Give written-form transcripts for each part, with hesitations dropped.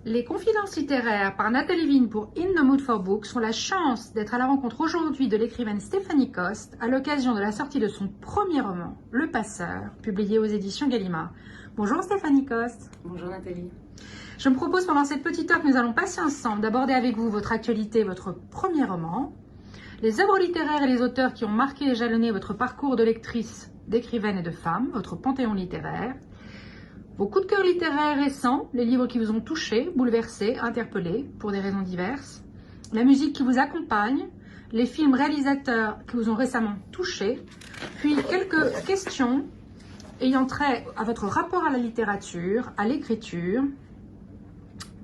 Les confidences littéraires par Nathalie Vigne pour In the Mood for Books ont la chance d'être à la rencontre aujourd'hui de l'écrivaine Stéphanie Coste à l'occasion de la sortie de son premier roman, Le Passeur, publié aux éditions Gallimard. Bonjour Stéphanie Coste. Bonjour Nathalie. Je me propose pendant cette petite heure que nous allons passer ensemble d'aborder avec vous votre actualité, votre premier roman, les œuvres littéraires et les auteurs qui ont marqué et jalonné votre parcours de lectrice, d'écrivaine et de femme, votre panthéon littéraire, vos coups de cœur littéraires récents, les livres qui vous ont touché, bouleversé, interpellé pour des raisons diverses, la musique qui vous accompagne, les films réalisateurs qui vous ont récemment touché, puis quelques questions ayant trait à votre rapport à la littérature, à l'écriture,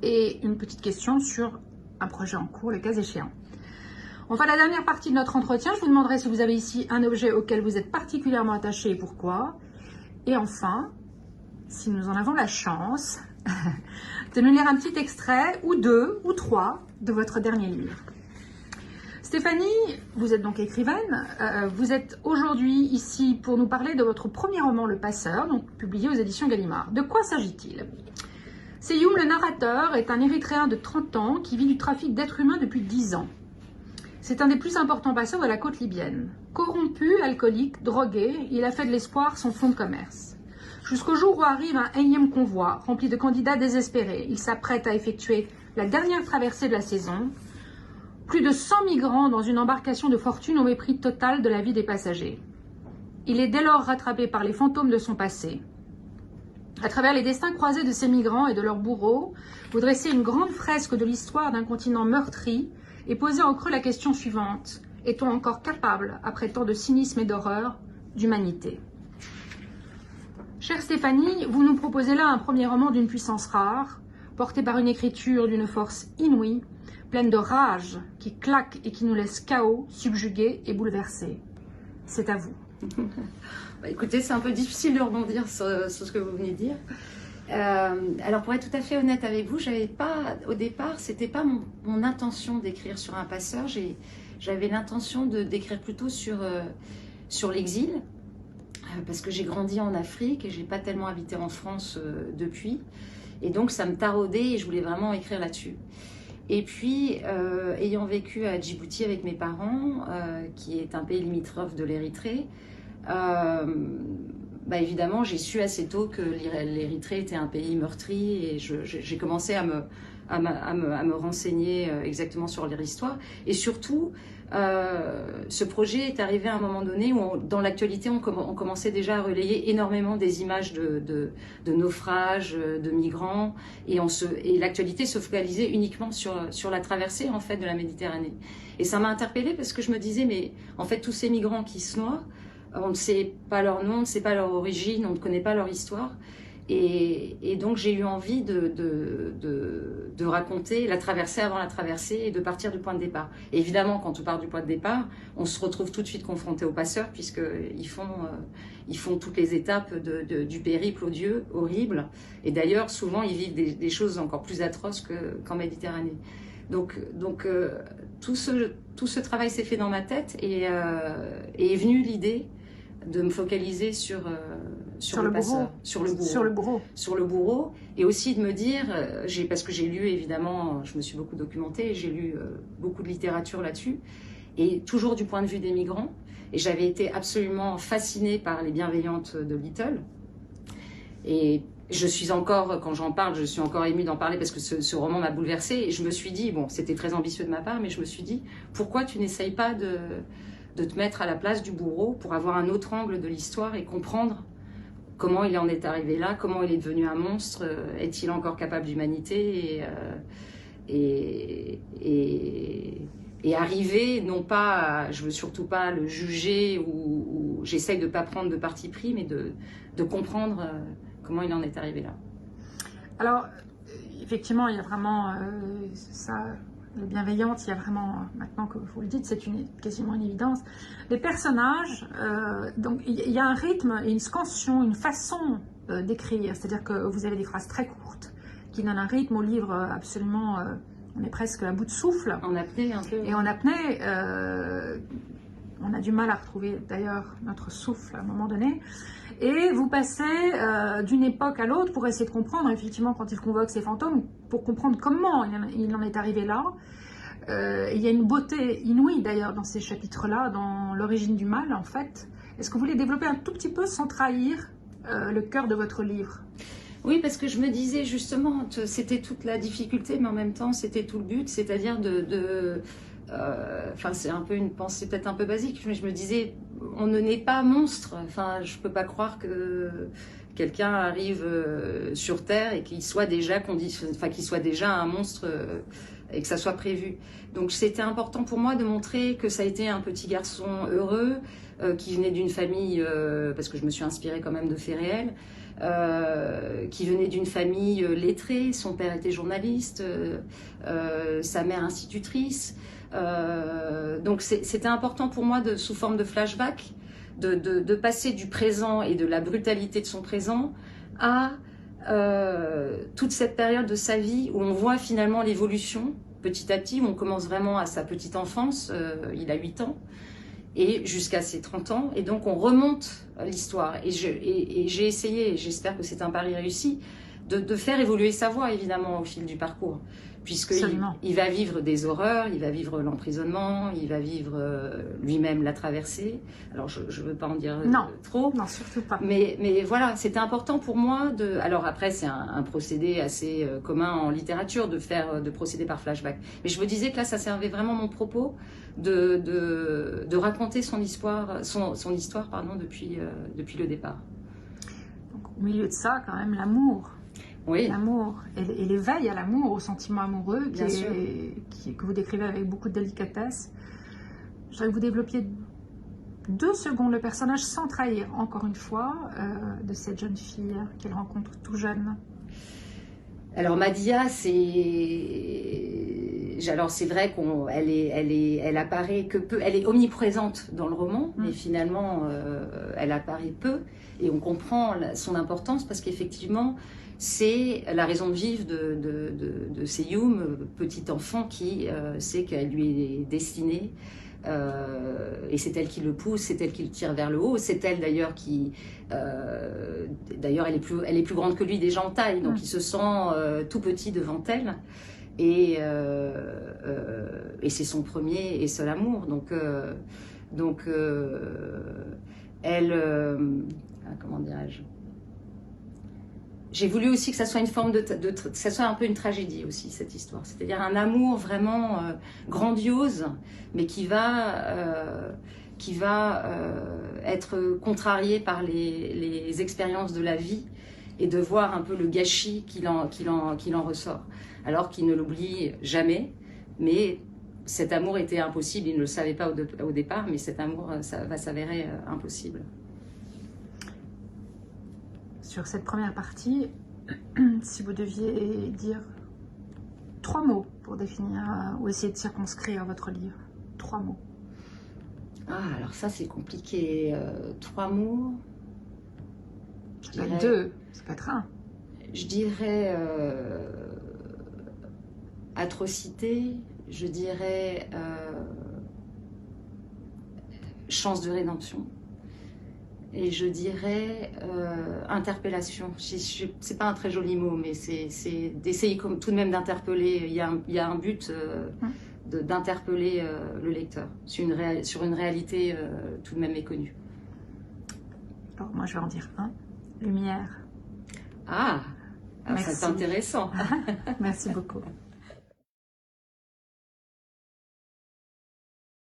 et une petite question sur un projet en cours, le cas échéant. Enfin, la dernière partie de notre entretien, je vous demanderai si vous avez ici un objet auquel vous êtes particulièrement attaché et pourquoi. Et enfin, si nous en avons la chance, de nous lire un petit extrait, ou deux, ou trois, de votre dernier livre. Stéphanie, vous êtes donc écrivaine, vous êtes aujourd'hui ici pour nous parler de votre premier roman, Le Passeur, donc publié aux éditions Gallimard. De quoi s'agit-il ? Seyoum, le narrateur, est un Érythréen de 30 ans qui vit du trafic d'êtres humains depuis 10 ans. C'est un des plus importants passeurs de la côte libyenne. Corrompu, alcoolique, drogué, il a fait de l'espoir son fonds de commerce. Jusqu'au jour où arrive un énième convoi rempli de candidats désespérés. Il s'apprête à effectuer la dernière traversée de la saison. Plus de 100 migrants dans une embarcation de fortune au mépris total de la vie des passagers. Il est dès lors rattrapé par les fantômes de son passé. À travers les destins croisés de ces migrants et de leurs bourreaux, vous dressez une grande fresque de l'histoire d'un continent meurtri et posez en creux la question suivante. Est-on encore capable, après tant de cynisme et d'horreur, d'humanité ? Chère Stéphanie, vous nous proposez là un premier roman d'une puissance rare, porté par une écriture d'une force inouïe, pleine de rage, qui claque et qui nous laisse chaos, subjugués et bouleversés. C'est à vous. Écoutez, c'est un peu difficile de rebondir sur ce que vous venez de dire. Alors pour être tout à fait honnête avec vous, au départ, c'était pas mon intention d'écrire sur un passeur. J'avais l'intention d'écrire plutôt sur l'exil. Parce que j'ai grandi en Afrique et j'ai pas tellement habité en France depuis. Et donc ça me taraudait et je voulais vraiment écrire là-dessus. Et puis, ayant vécu à Djibouti avec mes parents, qui est un pays limitrophe de l'Érythrée, évidemment, j'ai su assez tôt que l'Érythrée était un pays meurtri et j'ai commencé à me renseigner exactement sur leur histoire. Et surtout, ce projet est arrivé à un moment donné où, dans l'actualité, on commençait déjà à relayer énormément des images de naufrages, de migrants, et l'actualité se focalisait uniquement sur la traversée en fait de la Méditerranée. Et ça m'a interpellée parce que je me disais, mais en fait, tous ces migrants qui se noient, on ne sait pas leur nom, on ne sait pas leur origine, on ne connaît pas leur histoire. Et donc j'ai eu envie de raconter la traversée avant la traversée et de partir du point de départ. Et évidemment, quand on part du point de départ, on se retrouve tout de suite confronté aux passeurs puisqu'ils font toutes les étapes du périple odieux, horrible. Et d'ailleurs, souvent, ils vivent des choses encore plus atroces qu'en Méditerranée. Donc tout ce travail s'est fait dans ma tête et est venue l'idée de me focaliser sur le passeur, sur le bourreau, et aussi de me dire, parce que j'ai lu évidemment, je me suis beaucoup documentée, j'ai lu beaucoup de littérature là-dessus, et toujours du point de vue des migrants, et j'avais été absolument fascinée par Les Bienveillantes de Little, et je suis encore, quand j'en parle, je suis encore émue d'en parler parce que ce roman m'a bouleversée, et je me suis dit, bon, c'était très ambitieux de ma part, mais je me suis dit, pourquoi tu n'essayes pas de te mettre à la place du bourreau pour avoir un autre angle de l'histoire et comprendre comment il en est arrivé là, comment il est devenu un monstre, est-il encore capable d'humanité et arriver, non pas, je veux surtout pas le juger ou j'essaye de pas prendre de parti pris, mais de comprendre comment il en est arrivé là. Alors, effectivement, il y a vraiment ça... Les Bienveillantes, il y a vraiment, maintenant que vous le dites, c'est quasiment une évidence. Les personnages, donc il y a un rythme, une scansion, une façon d'écrire, c'est-à-dire que vous avez des phrases très courtes qui donnent un rythme au livre absolument, on est presque à bout de souffle. En apnée un peu. Et en apnée, on a du mal à retrouver d'ailleurs notre souffle à un moment donné. Et vous passez d'une époque à l'autre pour essayer de comprendre, effectivement, quand il convoque ces fantômes, pour comprendre comment il en est arrivé là. Il y a une beauté inouïe d'ailleurs dans ces chapitres-là, dans l'origine du mal en fait. Est-ce que vous voulez développer un tout petit peu sans trahir le cœur de votre livre? Oui, parce que je me disais justement, c'était toute la difficulté, mais en même temps c'était tout le but, c'est-à-dire enfin, c'est un peu une pensée peut-être un peu basique, mais je me disais, on ne naît pas monstre. Enfin, je peux pas croire que quelqu'un arrive sur Terre et qu'il soit déjà qu'il soit déjà un monstre et que ça soit prévu. Donc, c'était important pour moi de montrer que ça a été un petit garçon heureux qui venait d'une famille, parce que je me suis inspirée quand même de faits réels. Qui venait d'une famille lettrée, son père était journaliste, sa mère institutrice. Donc c'était important pour moi, sous forme de flashback, de passer du présent et de la brutalité de son présent à toute cette période de sa vie où on voit finalement l'évolution petit à petit, où on commence vraiment à sa petite enfance, il a 8 ans, et jusqu'à ses 30 ans, et donc on remonte l'histoire. Et j'ai essayé, et j'espère que c'est un pari réussi, de faire évoluer sa voix, évidemment, au fil du parcours. Puisqu'il va vivre des horreurs, il va vivre l'emprisonnement, il va vivre lui-même la traversée. Alors, je ne veux pas en dire trop. Non, surtout pas. Mais voilà, c'était important pour moi de... Alors après, c'est un procédé assez commun en littérature de procéder par flashback. Mais je me disais que là, ça servait vraiment mon propos de raconter son histoire, depuis le départ. Donc, au milieu de ça, quand même, l'amour. Oui. L'amour et l'éveil à l'amour, au sentiment amoureux que vous décrivez avec beaucoup de délicatesse. Je voudrais que vous développiez 2 secondes le personnage sans trahir, encore une fois, de cette jeune fille qu'elle rencontre tout jeune. Alors Madia, c'est vrai elle apparaît que peu, elle est omniprésente dans le roman, mais finalement elle apparaît peu et on comprend son importance parce qu'effectivement c'est la raison de vivre de Seyum, petit enfant qui sait qu'elle lui est destinée. Et c'est elle qui le pousse, c'est elle qui le tire vers le haut, c'est elle d'ailleurs qui... d'ailleurs elle est plus grande que lui déjà en taille, donc il se sent tout petit devant elle. Et c'est son premier et seul amour. Donc elle... comment dirais-je ? J'ai voulu aussi que ça soit une forme que ça soit un peu une tragédie aussi, cette histoire. C'est-à-dire un amour vraiment grandiose, mais qui va être contrarié par les expériences de la vie et de voir un peu le gâchis qu'il en ressort. Alors qu'il ne l'oublie jamais, mais cet amour était impossible. Il ne le savait pas au départ, mais cet amour ça va s'avérer impossible. Sur cette première partie, si vous deviez dire 3 mots pour définir ou essayer de circonscrire votre livre, 3 mots. Ah, alors ça c'est compliqué. 3 mots. Je dirais 2, c'est pas 1. Je dirais atrocité, je dirais chance de rédemption. Et je dirais interpellation. C'est pas un très joli mot, mais c'est d'essayer tout de même d'interpeller. Il y a un but d'interpeller le lecteur sur une réalité tout de même méconnue. Alors moi je vais en dire 1. Lumière. Ah, c'est intéressant. Merci beaucoup.